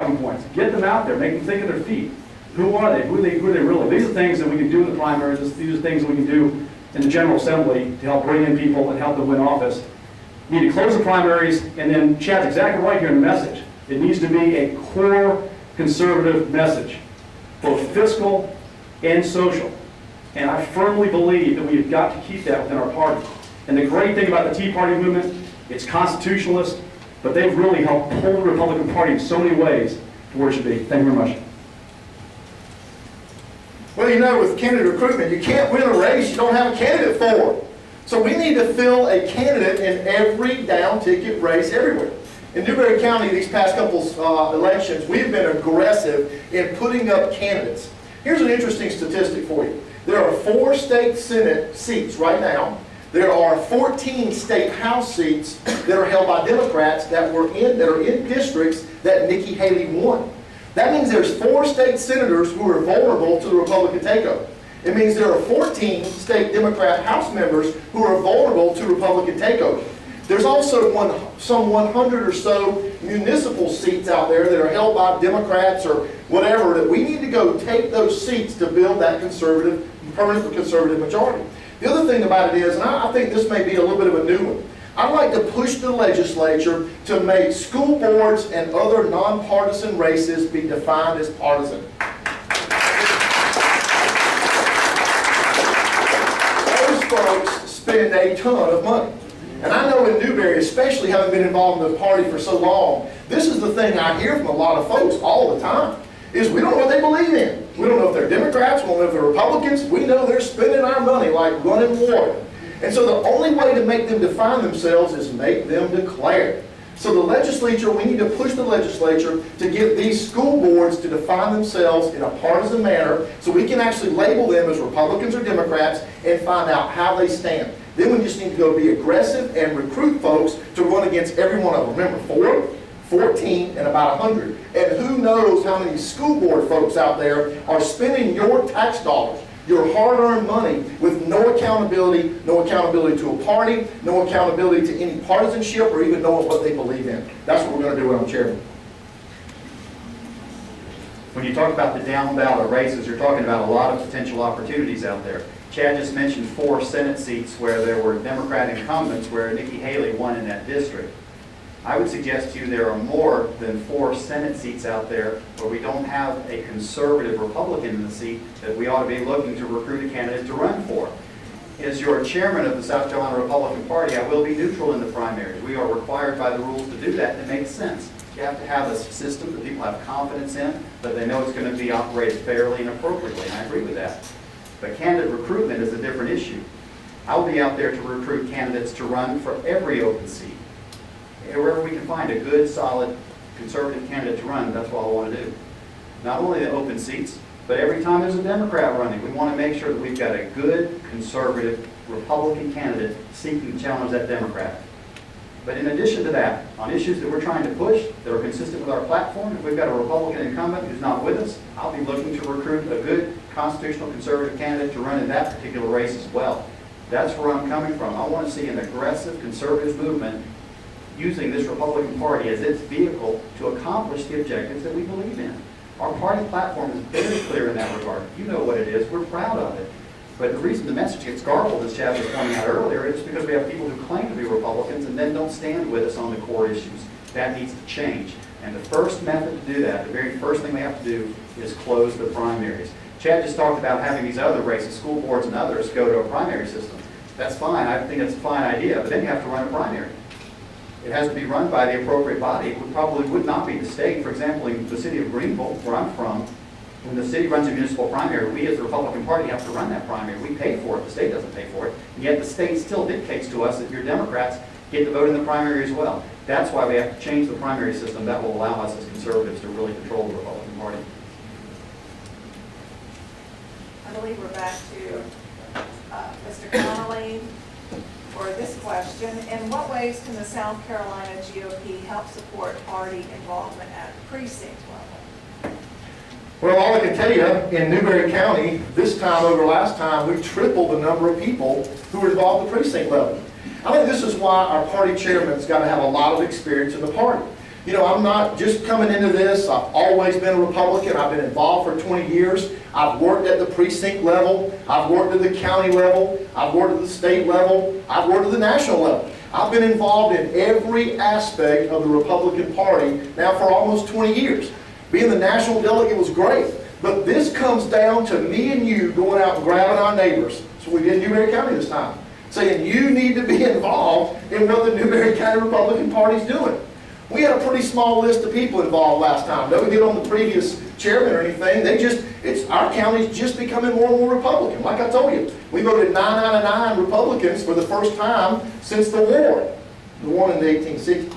talking points. Get them out there, make them think of their feet. Who are they? Who are they really? These are things that we can do in the primaries. These are things that we can do in the General Assembly to help bring in people and help them win office. You need to close the primaries, and then Chad's exactly right here in the message. It needs to be a core conservative message, both fiscal and social. And I firmly believe that we have got to keep that within our party. And the great thing about the Tea Party movement, it's constitutionalist, but they've really helped pull the Republican Party in so many ways to where it should be. Thank you very much. Well, you know, with candidate recruitment, you can't win a race you don't have a candidate for. So we need to fill a candidate in every down-ticket race everywhere. In Newberry County, these past couple elections, we've been aggressive in putting up candidates. Here's an interesting statistic for you. There are 4 state Senate seats right now. There are 14 state House seats that are held by Democrats that are in districts that Nikki Haley won. That means there's 4 state senators who are vulnerable to the Republican takeover. It means there are 14 state Democrat House members who are vulnerable to Republican takeover. There's also some 100 or so municipal seats out there that are held by Democrats or whatever, that we need to go take those seats to build that conservative, permanent conservative majority. The other thing about it is, and I think this may be a little bit of a new one, I'd like to push the legislature to make school boards and other nonpartisan races be defined as partisan. Those folks spend a ton of money. And I know in Newberry, especially having been involved in the party for so long, this is the thing I hear from a lot of folks all the time, is we don't know what they believe in. We don't know if they're Democrats, we don't know if they're Republicans. We know they're spending our money like running water. And so the only way to make them define themselves is make them declare. So the legislature, we need to push the legislature to get these school boards to define themselves in a partisan manner so we can actually label them as Republicans or Democrats and find out how they stand. Then we just need to go be aggressive and recruit folks to run against every one of them. Remember, 4, 14, and about 100. And who knows how many school board folks out there are spending your tax dollars, your hard-earned money, with no accountability to a party, no accountability to any partisanship, or even knowing what they believe in. That's what we're going to do when I'm chairman. When you talk about the down-ballot races, you're talking about a lot of potential opportunities out there. Chad just mentioned 4 Senate seats where there were Democrat incumbents where Nikki Haley won in that district. I would suggest to you there are more than 4 Senate seats out there where we don't have a conservative Republican in the seat that we ought to be looking to recruit a candidate to run for. As your chairman of the South Carolina Republican Party, I will be neutral in the primaries. We are required by the rules to do that, and it makes sense. You have to have a system that people have confidence in, that they know it's going to be operated fairly and appropriately, and I agree with that. But candidate recruitment is a different issue. I'll be out there to recruit candidates to run for every open seat. Wherever we can find a good, solid, conservative candidate to run, that's what I want to do. Not only the open seats, but every time there's a Democrat running, we want to make sure that we've got a good, conservative, Republican candidate seeking to challenge that Democrat. But in addition to that, on issues that we're trying to push that are consistent with our platform, if we've got a Republican incumbent who's not with us, I'll be looking to recruit a good constitutional conservative candidate to run in that particular race as well. That's where I'm coming from. I want to see an aggressive conservative movement using this Republican Party as its vehicle to accomplish the objectives that we believe in. Our party platform is very clear in that regard. You know what it is. We're proud of it. But the reason the message gets garbled, as Chad was pointing out earlier, is because we have people who claim to be Republicans and then don't stand with us on the core issues. That needs to change. And the first method to do that, the very first thing we have to do, is close the primaries. Chad just talked about having these other races, school boards and others, go to a primary system. That's fine. I think it's a fine idea. But then you have to run a primary. It has to be run by the appropriate body. It probably would not be the state. For example, in the city of Greenville, where I'm from, when the city runs a municipal primary, we as the Republican Party have to run that primary. We pay for it. The state doesn't pay for it. And yet the state still dictates to us that your Democrats get to vote in the primary as well. That's why we have to change the primary system. That will allow us as conservatives to really control the Republican Party. I believe we're back to Mr. Connolly for this question. In what ways can the South Carolina GOP help support party involvement at the precinct level? Well, all I can tell you, in Newberry County, this time over last time, we've tripled the number of people who are involved at the precinct level. I think this is why our party chairman's got to have a lot of experience in the party. You know, I'm not just coming into this. I've always been a Republican. I've been involved for 20 years. I've worked at the precinct level. I've worked at the county level. I've worked at the state level. I've worked at the national level. I've been involved in every aspect of the Republican Party now for almost 20 years. Being the national delegate was great. But this comes down to me and you going out and grabbing our neighbors. So we did in Newberry County this time. Saying you need to be involved in what the Newberry County Republican Party is doing. We had a pretty small list of people involved last time. Don't get on the previous chairman or anything. Our county's just becoming more and more Republican. Like I told you, we voted 9 out of 9 Republicans for the first time since the war. The one in the 1860s.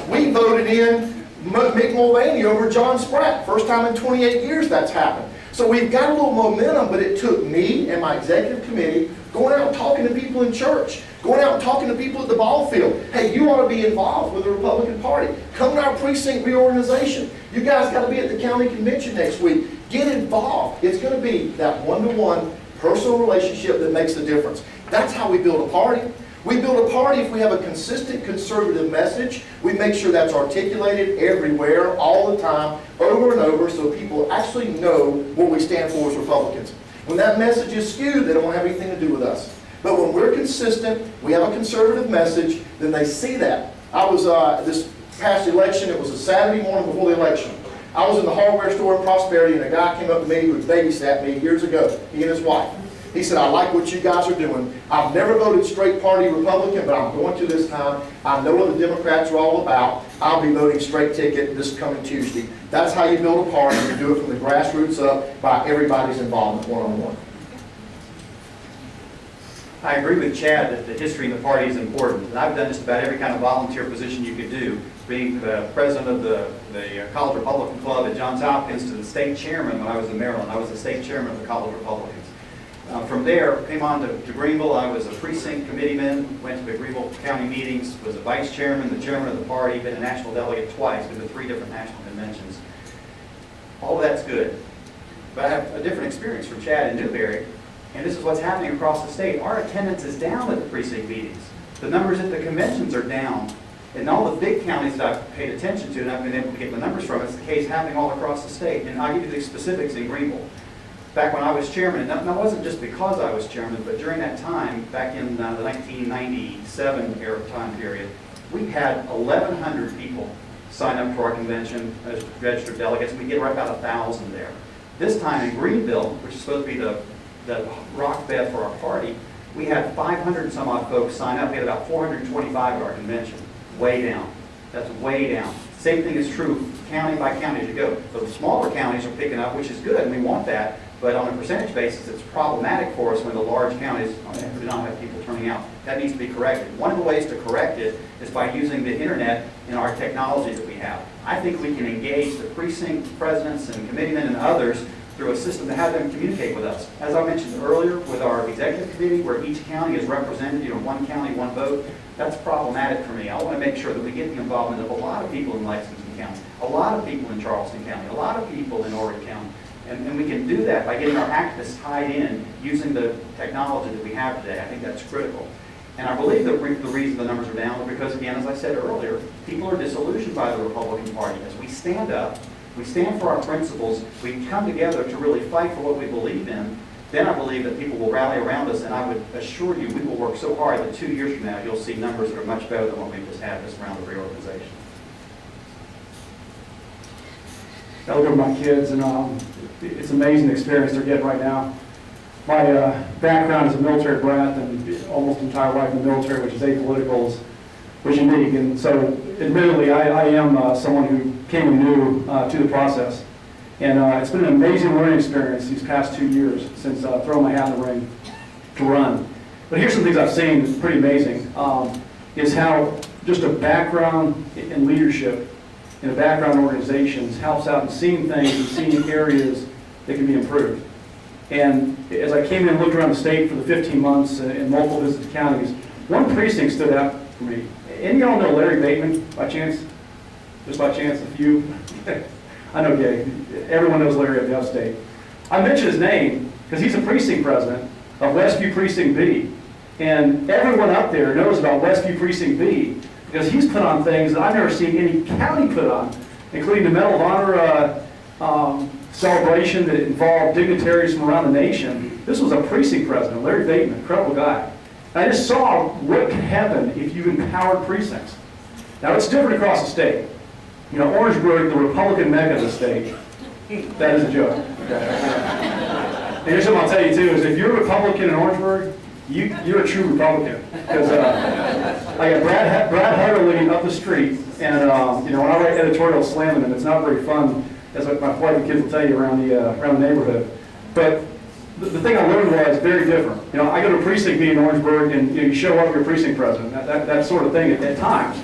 We voted in Mick Mulvaney over John Spratt. First time in 28 years that's happened. So we've got a little momentum, but it took me and my executive committee going out and talking to people in church, going out and talking to people at the ball field. Hey, you ought to be involved with the Republican Party. Come to our precinct reorganization. You guys got to be at the county convention next week. Get involved. It's going to be that one-to-one personal relationship that makes the difference. That's how we build a party. We build a party if we have a consistent conservative message. We make sure that's articulated everywhere, all the time, over and over, so people actually know what we stand for as Republicans. When that message is skewed, they don't have anything to do with us. But when we're consistent, we have a conservative message, then they see that. I was, this past election, it was a Saturday morning before the election. I was in the hardware store in Prosperity, and a guy came up to me who had babysat me years ago, he and his wife. He said, I like what you guys are doing. I've never voted straight party Republican, but I'm going to this time. I know what the Democrats are all about. I'll be voting straight ticket this coming Tuesday. That's how you build a party. You do it from the grassroots up by everybody's involvement one-on-one. I agree with Chad that the history in the party is important. And I've done just about every kind of volunteer position you could do, being the president of the College Republican Club at Johns Hopkins to the state chairman when I was in Maryland. I was the state chairman of the College Republicans. From there, came on to Greenville. I was a precinct committeeman, went to the Greenville County meetings, was a vice chairman, the chairman of the party, been a national delegate twice, been to 3 different national conventions. All of that's good. But I have a different experience from Chad in Newberry, and this is what's happening across the state. Our attendance is down at the precinct meetings. The numbers at the conventions are down. In all the big counties that I've paid attention to and I've been able to get the numbers from, it's the case happening all across the state. And I'll give you the specifics in Greenville. Back when I was chairman, and that wasn't just because I was chairman, but during that time, back in the 1997 era time period, we had 1,100 people sign up for our convention as registered delegates, and we get right about 1,000 there. This time in Greenville, which is supposed to be the rock bed for our party, we had 500 and some odd folks sign up. We had about 425 at our convention. Way down. That's way down. Same thing is true county by county as you go. The smaller counties are picking up, which is good, and we want that. But on a percentage basis, it's problematic for us when the large counties do not have people turning out. That needs to be corrected. One of the ways to correct it is by using the internet and our technology that we have. I think we can engage the precinct presidents and committeemen and others through a system to have them communicate with us. As I mentioned earlier, with our executive committee, where each county is represented, one county, one vote, that's problematic for me. I want to make sure that we get the involvement of a lot of people in Lexington County, a lot of people in Charleston County, a lot of people in Horry County. And we can do that by getting our activists tied in using the technology that we have today. I think that's critical. And I believe that the reason the numbers are down is because, again, as I said earlier, people are disillusioned by the Republican Party. As we stand up, we stand for our principles, we come together to really fight for what we believe in, then I believe that people will rally around us, and I would assure you we will work so hard that 2 years from now you'll see numbers that are much better than what we just had this round of reorganization. I look at my kids, and it's an amazing experience they're getting right now. My background as a military brat and almost entire life in the military, which is apolitical, was unique. And so, admittedly, I am someone who came in new to the process. And it's been an amazing learning experience these past 2 years since throwing my hat in the ring to run. But here's some things I've seen that's pretty amazing, is how just a background in leadership in a background organizations helps out in seeing things and seeing areas that can be improved. And as I came in and looked around the state for the 15 months in multiple visits to counties, one precinct stood out for me. Any of y'all know Larry Bateman by chance? Just by chance, a few? I know, Gay. Everyone knows Larry up the upstate. I mention his name because he's a precinct president of Westview Precinct B. And everyone up there knows about Westview Precinct B because he's put on things that I've never seen any county put on, including the Medal of Honor celebration that involved dignitaries from around the nation. This was a precinct president, Larry Bateman, incredible guy. And I just saw what could happen if you empowered precincts. Now, it's different across the state. You know, Orangeburg, the Republican mecca of the state, that is a joke. And here's what I'll tell you too, is if you're a Republican in Orangeburg, you're a true Republican. Because I got Brad Hutterly up the street, and you know, when I write editorials slamming him, it's not very fun, as my wife and kids will tell you around the neighborhood. But the thing I learned was very different. You know, I go to a precinct meeting in Orangeburg, and you show up, you're a precinct president, that sort of thing at times.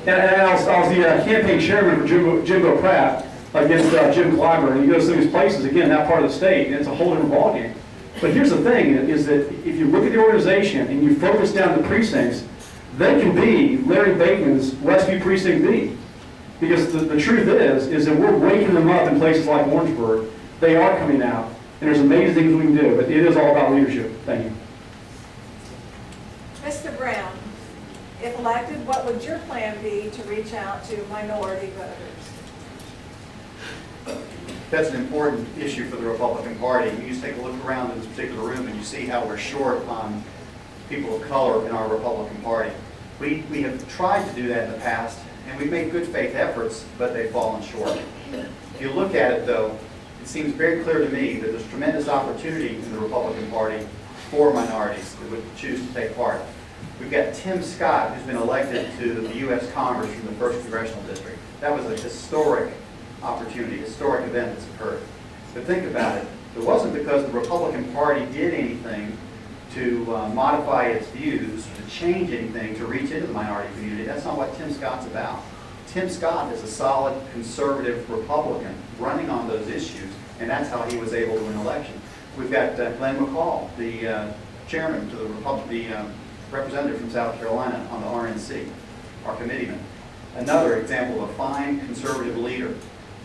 And I was the campaign chairman for Jimbo Pratt against Jim Clyburn, and he goes through these places, again, that part of the state, and it's a whole different ballgame. But here's the thing, is that if you look at the organization and you focus down the precincts, they can be Larry Bateman's Westview Precinct B. Because the truth is that we're waking them up in places like Orangeburg. They are coming out, and there's amazing things we can do, but it is all about leadership. Thank you. Mr. Brown, if elected, what would your plan be to reach out to minority voters? That's an important issue for the Republican Party. You just take a look around in this particular room and you see how we're short on people of color in our Republican Party. We have tried to do that in the past, and we've made good faith efforts, but they've fallen short. If you look at it, though, it seems very clear to me that there's tremendous opportunity in the Republican Party for minorities that would choose to take part. We've got Tim Scott, who's been elected to the U.S. Congress from the 1st Congressional District. That was a historic opportunity, historic event that's occurred. But think about it. It wasn't because the Republican Party did anything to modify its views, to change anything, to reach into the minority community. That's not what Tim Scott's about. Tim Scott is a solid conservative Republican running on those issues, and that's how he was able to win an election. We've got Glenn McCall, the chairman to the representative from South Carolina on the RNC, our committeeman. Another example of a fine conservative leader.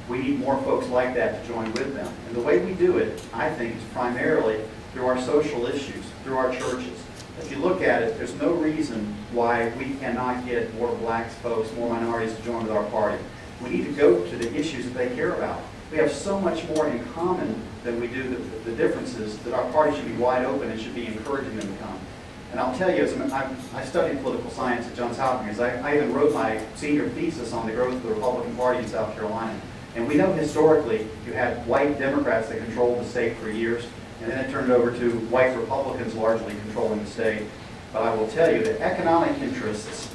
We need more folks like that to join with them. And the way we do it, I think, is primarily through our social issues, through our churches. If you look at it, there's no reason why we cannot get more black folks, more minorities to join with our party. We need to go to the issues that they care about. We have so much more in common than we do the differences that our party should be wide open and should be encouraging them to come. And I'll tell you, I studied political science at Johns Hopkins. I even wrote my senior thesis on the growth of the Republican Party in South Carolina. And we know historically you had white Democrats that controlled the state for years, and then it turned over to white Republicans largely controlling the state. But I will tell you that economic interests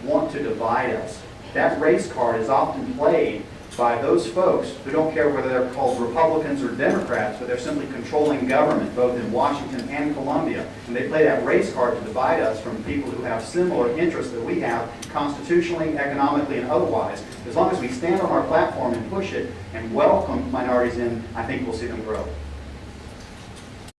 want to divide us. That race card is often played by those folks who don't care whether they're called Republicans or Democrats, but they're simply controlling government, both in Washington and Columbia. And they play that race card to divide us from people who have similar interests that we have, constitutionally, economically, and otherwise. As long as we stand on our platform and push it and welcome minorities in, I think we'll see them grow.